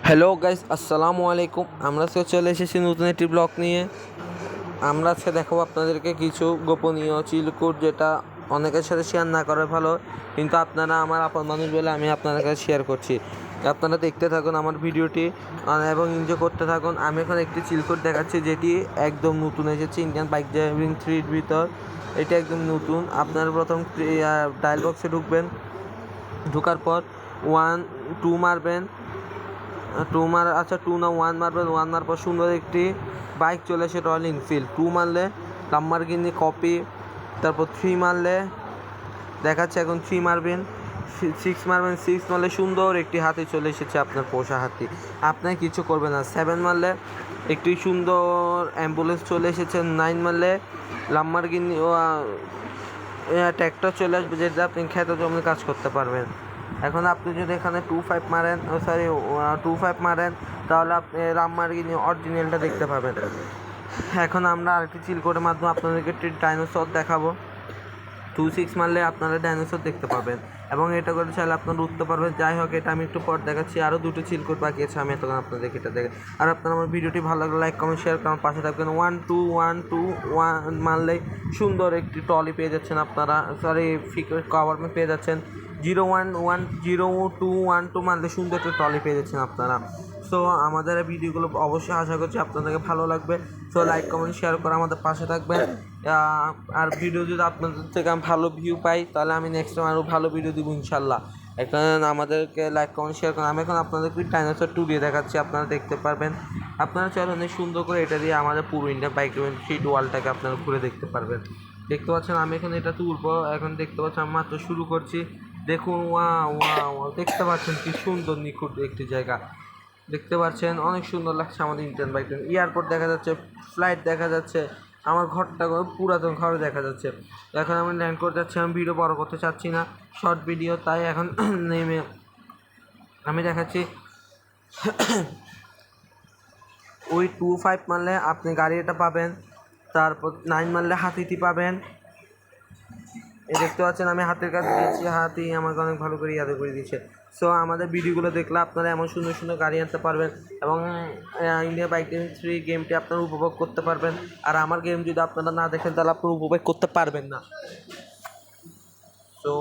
Hello guys, আসসালামু আলাইকুম। আমরা আজকে চলে এসেছি নতুন একটি ব্লগ নিয়ে। আমরা আজকে দেখাবো আপনাদেরকে কিছু গোপনীয় চিলকুট, যেটা অনেকের সাথে শেয়ার না করা ভালো, কিন্তু আপনারা আমার আপন মানুষ বলে আমি আপনাদের কাছে শেয়ার করছি। আপনারা দেখতে থাকুন আমার ভিডিওটি এবং এনজয় করতে থাকুন। আমি এখন একটি চিলকুট দেখাচ্ছি, যেটি একদম নতুন এসেছে ইন্ডিয়ান বাইক ড্রাইভিং 3-এর ভিতর। এটি একদম নতুন। আপনারা প্রথম ডায়াল বক্সে ঢোকার পর 1-2 মারবেন। টু না 1 মারবেন। 1 মারার পর সুন্দর একটি বাইক চলে আসে, রয়্যাল এনফিল্ড। 2 মারলে লাম্বরগিনি কপি। তারপর 3 মারলে দেখাচ্ছে, এখন 3 মারবেন। 6 মারবেন। 6 মারলে সুন্দর একটি হাতি চলে এসেছে, আপনার পোষা হাতি। আপনার কিছু করবে না। 7 মারলে একটি সুন্দর অ্যাম্বুলেন্স চলে এসেছে। 9 মারলে লাম্বরগিনি ট্র্যাক্টর চলে আসবে, যেটা আপনি খেতে জমিতে কাজ করতে পারবেন। এখন আপনি যদি এখানে 2-5 মারেন, 2-5 মারেন, তাহলে আপনি লাম্বরগিনি অরিজিনালটা দেখতে পাবেন। এখন আমরা আরেকটি চিলকোটের মাধ্যমে আপনাদেরকে একটি ডাইনোসর দেখাবো। 2-6 মারলে আপনারা ডাইনোসর দেখতে পাবেন এবং এটা করে চাইলে আপনারা উঠতে পারবেন। যাই হোক, এটা আমি একটু পর দেখাচ্ছি। আরও দুটো চিলকোট বাকি আছে, আমি এতক্ষণ আপনাদেরকে এটা দেখে। আর আপনারা আমার ভিডিওটি ভালো লাগলে লাইক, কমেন্ট, শেয়ার করার পাশে থাকবেন। 1-2 মারলেই সুন্দর একটি ট্রলি পেয়ে যাচ্ছেন আপনারা, কভার পেয়ে যাচ্ছেন। 0-1-1-0-2-1-2 মারলে সুন্দর একটি ট্রলি পেয়ে যাচ্ছেন আপনারা। সো আমাদের ভিডিওগুলো অবশ্যই আশা করছি আপনাদেরকে ভালো লাগবে। সো লাইক, কমেন্ট, শেয়ার করে আমাদের পাশে থাকবেন। আর ভিডিও যদি আপনাদের থেকে আমি ভালো ভিউ পাই, তাহলে আমি নেক্সট টাইম আরও ভালো ভিডিও দিব ইনশাল্লাহ। এখন আমাদেরকে লাইক, কমেন্ট, শেয়ার করেন। আমি এখন আপনাদেরকে ডাইনোসর 2 দিয়ে দেখাচ্ছি, আপনারা দেখতে পারবেন। আপনারা চাইলে অনেক সুন্দর করে এটা দিয়ে আমাদের পুরো ইন্ডিয়া বাইক ফিট ওয়ালটাকে আপনারা ঘুরে দেখতে পারবেন। দেখতে পাচ্ছেন আমি এখন এটা তুলবো। এখন দেখতে পাচ্ছেন আমি মাত্র শুরু করছি। দেখুন, ওয়া ওয়া ওয়া দেখতে পাচ্ছেন কি সুন্দর নিখুঁত একটি জায়গা। দেখতে পাচ্ছেন অনেক সুন্দর লাগছে আমাদের ইন্ডিয়ান বাইক। এয়ারপোর্ট দেখা যাচ্ছে, ফ্লাইট দেখা যাচ্ছে, আমার ঘরটা পুরাতন ঘর দেখা যাচ্ছে। এখন আমি ল্যান্ড করতে যাচ্ছি। আমি ভিডিও বড় করতে চাচ্ছি না, শর্ট ভিডিও, তাই এখন নেমে আমি দেখাচ্ছি। ওই 2-5 মারলে আপনি গাড়িটা পাবেন। তারপর 9 মারলে হাতিটি পাবেন। এই দেখতে পাচ্ছেন আমি হাতের কাছে দিয়েছি, হাতি আমাকে অনেক ভালো করে ইয়াদ করে দিচ্ছে। সো আমাদের ভিডিওগুলো দেখলে আপনারা এমন সুন্দর সুন্দর গাড়ি আনতে পারবেন এবং ইন্ডিয়া বাইক ড্রাইভিং 3 গেমটি আপনারা উপভোগ করতে পারবেন। আর আমার গেম যদি আপনারা না দেখেন, তাহলে আপনারা উপভোগ করতে পারবেন না। সো